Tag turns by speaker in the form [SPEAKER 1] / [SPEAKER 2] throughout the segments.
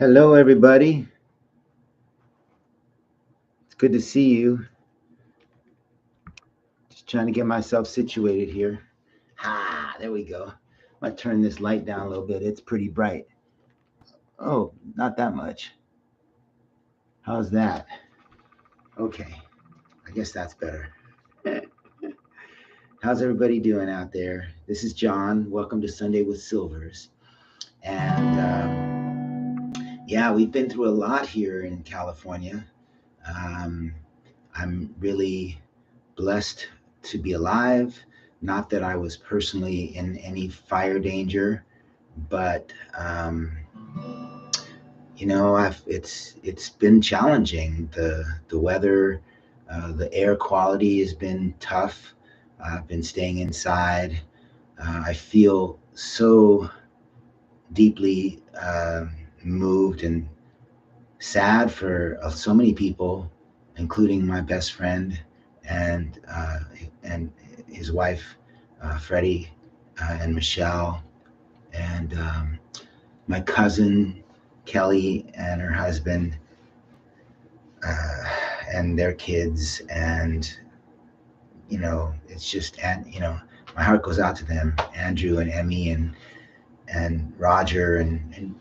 [SPEAKER 1] Hello, everybody. It's good to see you. Just trying to get myself situated here. There we go. I might turn this light down a little bit. It's pretty bright. Oh, not that much. How's that? Okay, I guess that's better. How's everybody doing out there? This is John. Welcome to Sunday with Silvers. And yeah, we've been through a lot here in California. I'm really blessed to be alive. Not that I was personally in any fire danger, but it's been challenging. The weather, the air quality has been tough. I've been staying inside. I feel so deeply moved and sad for so many people, including my best friend and his wife, Freddie, and Michelle, and my cousin Kelly and her husband, and their kids, and it's just, and my heart goes out to them, Andrew and Emmy and Roger and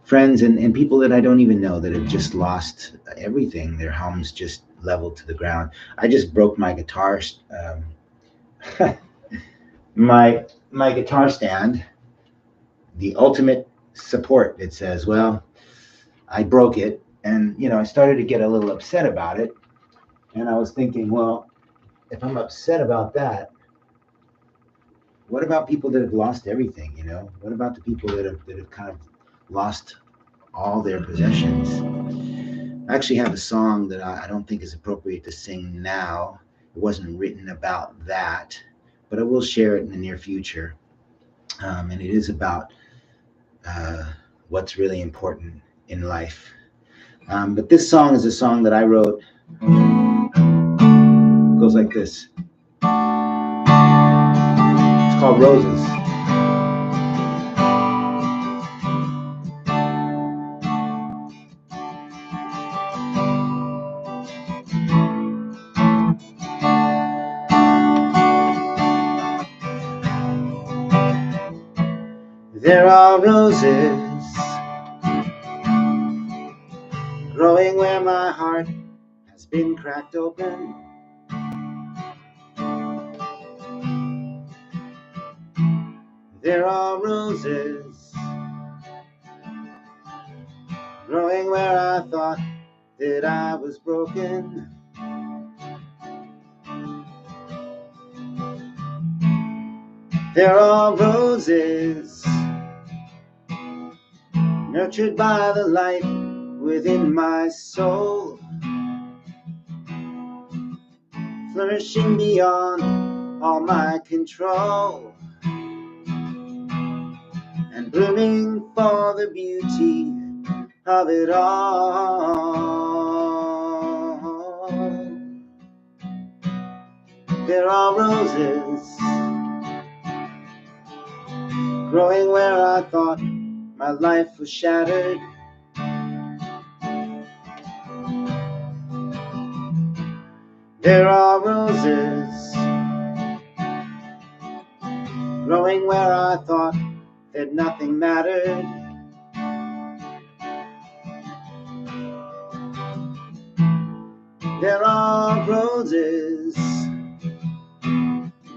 [SPEAKER 1] friends and people that I don't even know that have just lost everything. Their homes just leveled to the ground. I just broke my guitar, my guitar stand, the ultimate support. It says, well, I broke it, and I started to get a little upset about it, and I was thinking, well, if I'm upset about that, what about people that have lost everything? What about the people that have kind of lost all their possessions? I actually have a song that I don't think is appropriate to sing now. It wasn't written about that, but I will share it in the near future. And it is about what's really important in life. But this song is a song that I wrote. It goes like this. It's called Roses. There are roses growing where my heart has been cracked open. There are roses growing where I thought that I was broken. There are roses nurtured by the light within my soul, flourishing beyond all my control, and blooming for the beauty of it all. There are roses growing where I thought my life was shattered. There are roses growing where I thought that nothing mattered. There are roses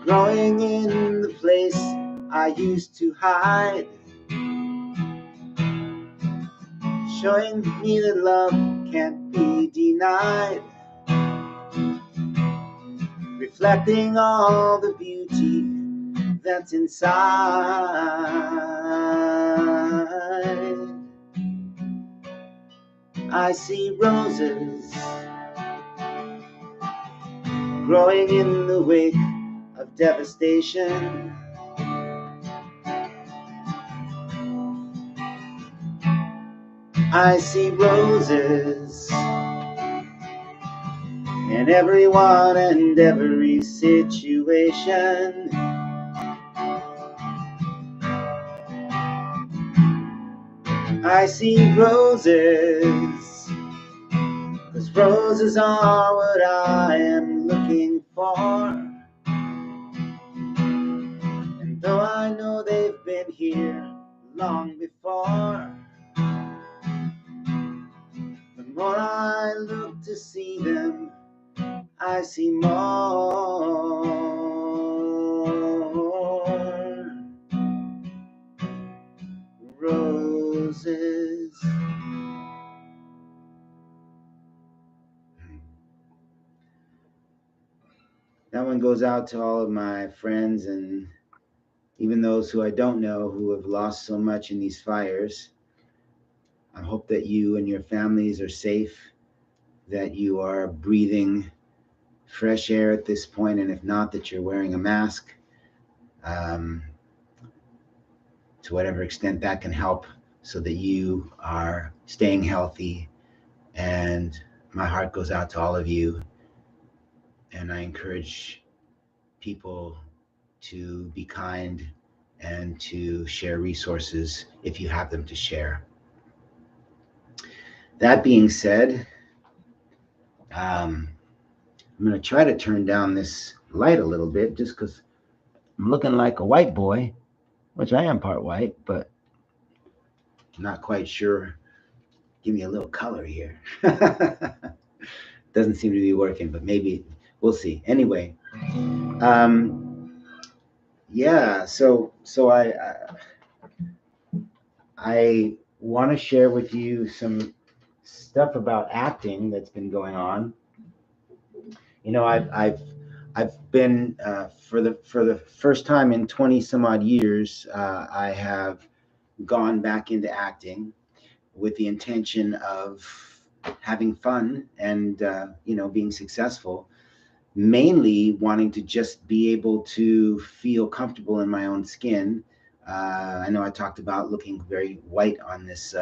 [SPEAKER 1] growing in the place I used to hide, showing me that love can't be denied, reflecting all the beauty that's inside. I see roses growing in the wake of devastation. I see roses in everyone and every situation. I see roses, 'cause roses are what I am looking for. And though I know they've been here long before, the more I look to see them, I see more roses. That one goes out to all of my friends and even those who I don't know who have lost so much in these fires. I hope that you and your families are safe, that you are breathing fresh air at this point, and if not, that you're wearing a mask to whatever extent that can help so that you are staying healthy. And my heart goes out to all of you, and I encourage people to be kind and to share resources if you have them to share. That being said, I'm going to try to turn down this light a little bit just because I'm looking like a white boy, which I am part white, but not quite sure. Give me a little color here. Doesn't seem to be working, but maybe we'll see. Anyway, yeah. So I want to share with you some stuff about acting that's been going on. You know, I've been for the first time in 20 some odd years, I have gone back into acting with the intention of having fun and being successful, mainly wanting to just be able to feel comfortable in my own skin. I know I talked about looking very white on this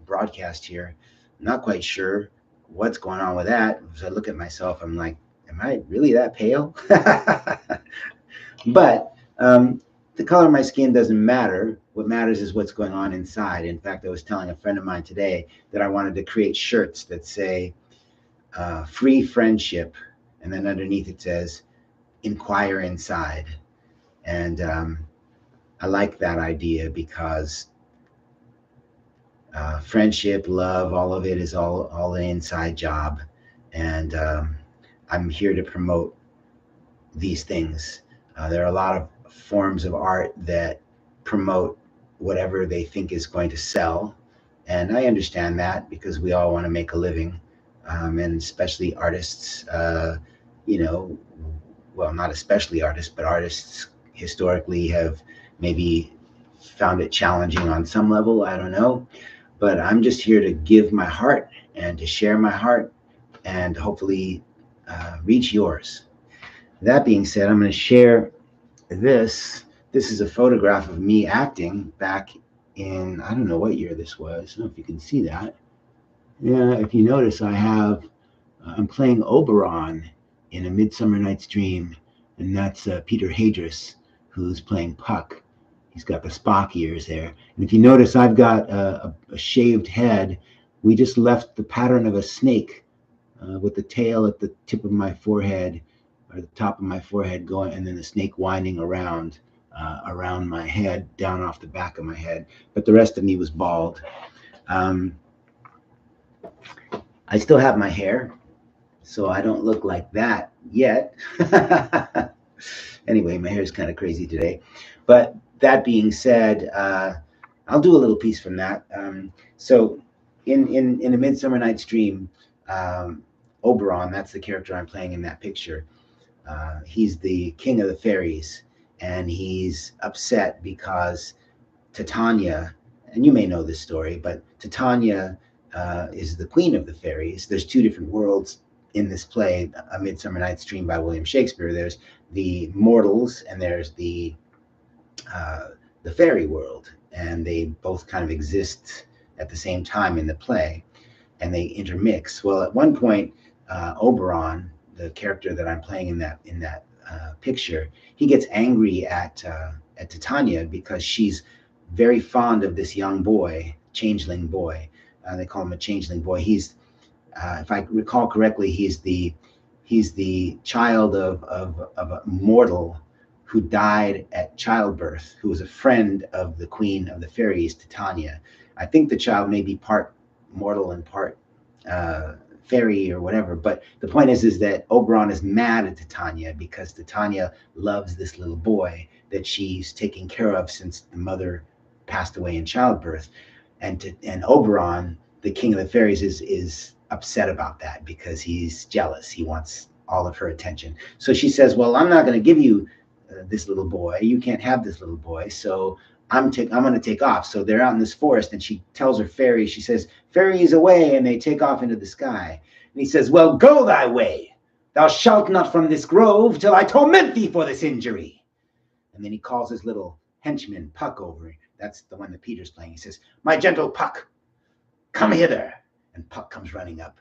[SPEAKER 1] broadcast here. I'm not quite sure what's going on with that. As I look at myself, I'm like, am I really that pale? But the color of my skin doesn't matter. What matters is what's going on inside. In fact, I was telling a friend of mine today that I wanted to create shirts that say free friendship, and then underneath it says inquire inside. And I like that idea because friendship, love, all of it is all an inside job. And I'm here to promote these things. There are a lot of forms of art that promote whatever they think is going to sell. And I understand that because we all want to make a living. And especially artists, well, not especially artists, but artists historically have maybe found it challenging on some level. I don't know. But I'm just here to give my heart and to share my heart and hopefully reach yours. That being said, I'm going to share this. This is a photograph of me acting back in, I don't know what year this was. I don't know if you can see that. Yeah, if you notice, I'm playing Oberon in A Midsummer Night's Dream, and that's Peter Hadris, who's playing Puck. He's got the Spock ears there. And if you notice, I've got a shaved head. We just left the pattern of a snake with the tail at the tip of my forehead, or the top of my forehead going, and then the snake winding around my head, down off the back of my head. But the rest of me was bald. I still have my hair, so I don't look like that yet. Anyway, my hair is kind of crazy today. But that being said, I'll do a little piece from that. So in A Midsummer Night's Dream, Oberon, that's the character I'm playing in that picture. He's the king of the fairies, and he's upset because Titania, and you may know this story, but Titania is the queen of the fairies. There's two different worlds in this play, A Midsummer Night's Dream by William Shakespeare. There's the mortals and there's the fairy world, and they both kind of exist at the same time in the play, and they intermix. Well, at one point, Oberon, the character that I'm playing in that picture, he gets angry at Titania because she's very fond of this young boy, changeling boy. They call him a changeling boy. He's, if I recall correctly, he's the child of a mortal who died at childbirth, who was a friend of the queen of the fairies, Titania. I think the child may be part mortal and part fairy or whatever. But the point is that Oberon is mad at Titania because Titania loves this little boy that she's taking care of since the mother passed away in childbirth. And Oberon, the king of the fairies, is upset about that because he's jealous. He wants all of her attention. So she says, well, I'm not going to give you this little boy. You can't have this little boy. So I'm going to take off. So they're out in this forest, and she tells her fairy, she says, fairies away, and they take off into the sky. And he says, well, go thy way. Thou shalt not from this grove till I torment thee for this injury. And then he calls his little henchman, Puck, over. That's the one that Peter's playing. He says, my gentle Puck, come hither. And Puck comes running up.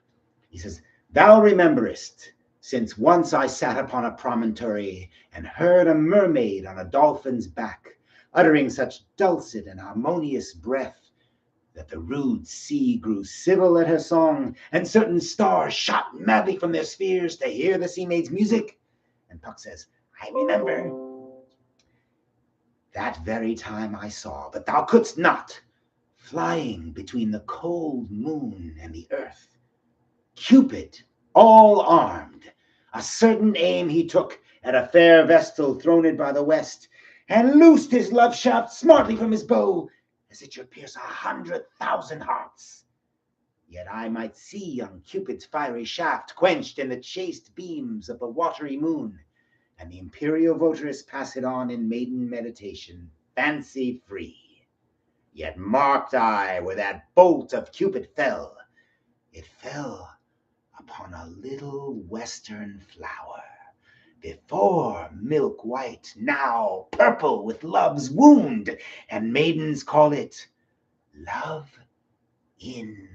[SPEAKER 1] He says, thou rememberest, since once I sat upon a promontory and heard a mermaid on a dolphin's back, uttering such dulcet and harmonious breath, that the rude sea grew civil at her song, and certain stars shot madly from their spheres to hear the sea maid's music. And Puck says, I remember. That very time I saw, but thou couldst not, flying between the cold moon and the earth, Cupid, all armed, a certain aim he took at a fair vestal throned by the west, and loosed his love shaft smartly from his bow, as it should pierce 100,000 hearts. Yet I might see young Cupid's fiery shaft quenched in the chaste beams of the watery moon, and the imperial votaress pass it on in maiden meditation, fancy free. Yet marked I where that bolt of Cupid fell. It fell upon a little western flower, before milk white, now purple with love's wound, and maidens call it love in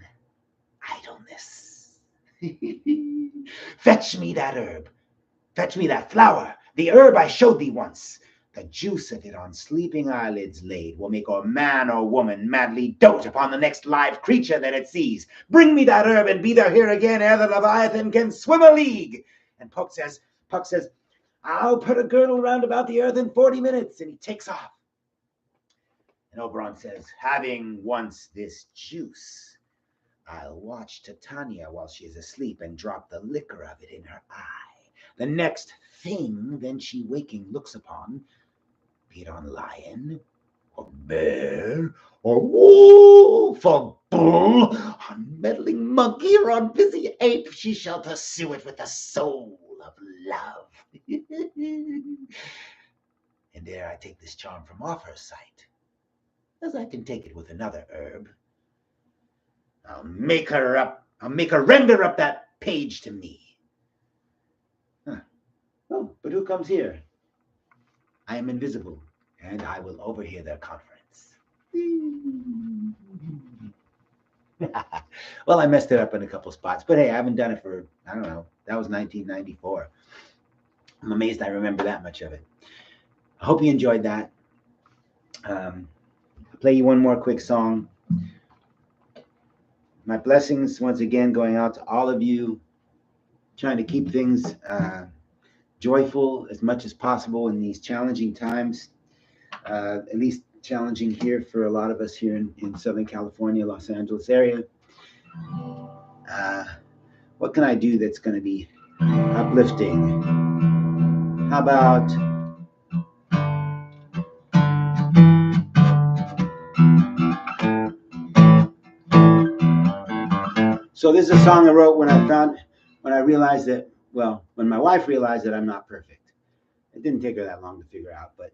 [SPEAKER 1] idleness. Fetch me that herb, fetch me that flower, the herb I showed thee once. The juice of it on sleeping eyelids laid will make a man or woman madly dote upon the next live creature that it sees. Bring me that herb, and be thou here again ere the Leviathan can swim a league. And Puck says, I'll put a girdle round about the earth in 40 minutes, and he takes off. And Oberon says, having once this juice, I'll watch Titania while she is asleep and drop the liquor of it in her eye. The next thing then she waking looks upon, be it on lion, or bear, or wolf, or bull, on meddling monkey, or on busy ape, she shall pursue it with the soul of love. And ere I take this charm from off her sight, as I can take it with another herb, I'll make her render up that page to me. Oh, but who comes here? I am invisible, and I will overhear their conference. Well, I messed it up in a couple spots, but hey, I haven't done it for, I don't know, that was 1994. I'm amazed I remember that much of it. I hope you enjoyed that. I'll play you one more quick song. My blessings, once again, going out to all of you, trying to keep things joyful as much as possible in these challenging times, at least challenging here for a lot of us here in Southern California, Los Angeles area. What can I do that's going to be uplifting? How about so this is a song I wrote when I realized that, well, when my wife realized that I'm not perfect. It didn't take her that long to figure out, but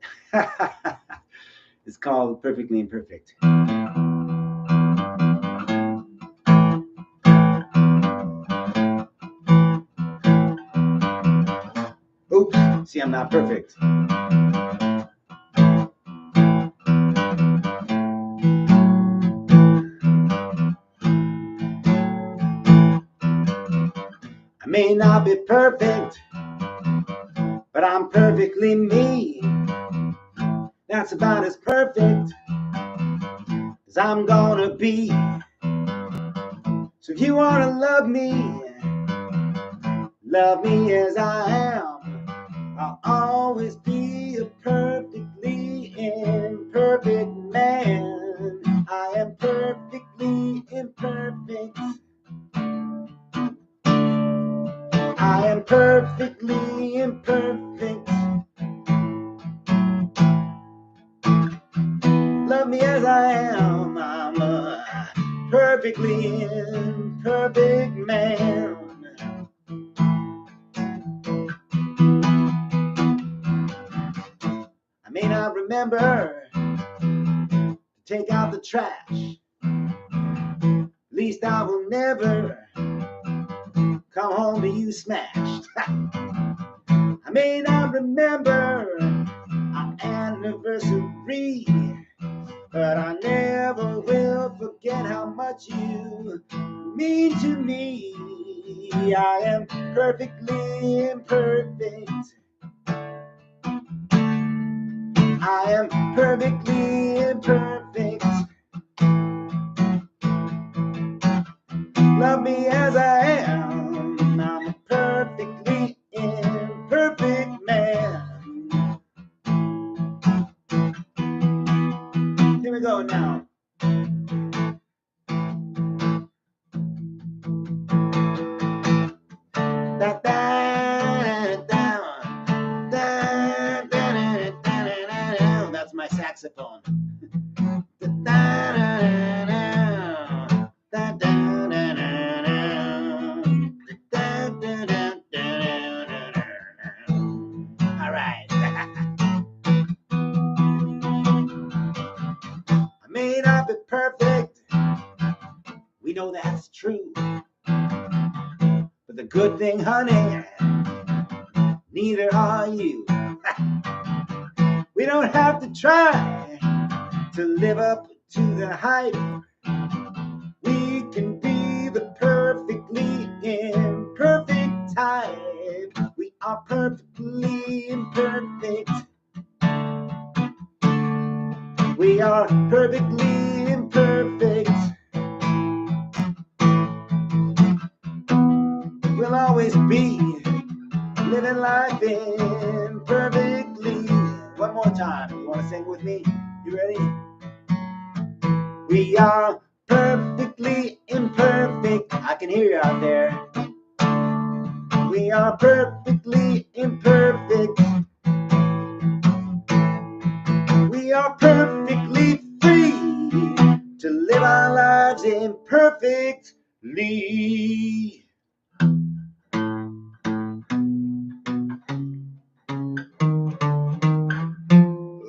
[SPEAKER 1] it's called Perfectly Imperfect. Oops, see, I'm not perfect. I may not be perfect, but I'm perfectly me. That's about as perfect as I'm gonna be. So if you wanna love me as I am. I'll always be a perfectly imperfect man. I am perfectly imperfect. I am perfectly imperfect. Love me as I am. I'm a perfectly imperfect man. I may not remember to take out the trash. At least I will never come home to you smashed. I may not remember our anniversary, but I never will forget how much you mean to me. I am perfectly imperfect. I am perfectly imperfect. Love me as I am. I'm a perfectly imperfect man. Here we go now. Da, da, da, da, da, da, da, da. That's my saxophone. Da, da, da, da, da, da, da, da, da, da, da. All right. I may not be perfect. We know that's true. But the good thing, honey, neither are you. We don't have to try to live up to the hype. We can be the perfectly imperfect type. We are perfectly imperfect. We are perfectly imperfect. We'll always be living life imperfectly. One more time. You want to sing with me? You ready? We are perfectly imperfect. I can hear you out there. We are perfectly imperfect. We are perfectly free to live our lives imperfectly.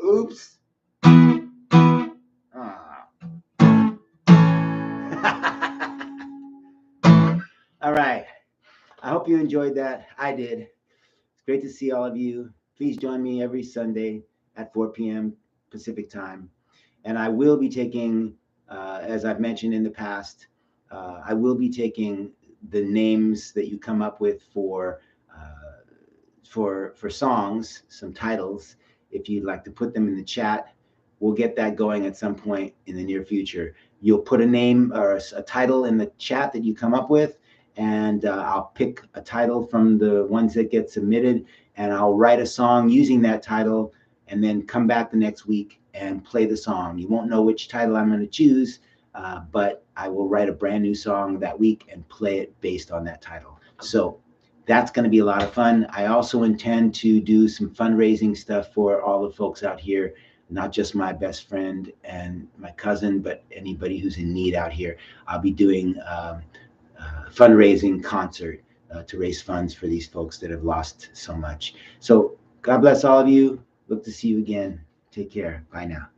[SPEAKER 1] Oops. All right. I hope you enjoyed that. I did. It's great to see all of you. Please join me every Sunday at 4 p.m. Pacific time. And I will be taking, as I've mentioned in the past, I will be taking the names that you come up with for songs, some titles. If you'd like to put them in the chat, we'll get that going at some point in the near future. You'll put a name or a title in the chat that you come up with, and I'll pick a title from the ones that get submitted, and I'll write a song using that title, and then come back the next week and play the song. You won't know which title I'm going to choose, but I will write a brand new song that week and play it based on that title. So that's going to be a lot of fun. I also intend to do some fundraising stuff for all the folks out here, not just my best friend and my cousin, but anybody who's in need out here. I'll be doing a fundraising concert to raise funds for these folks that have lost so much. So God bless all of you. Look to see you again. Take care. Bye now.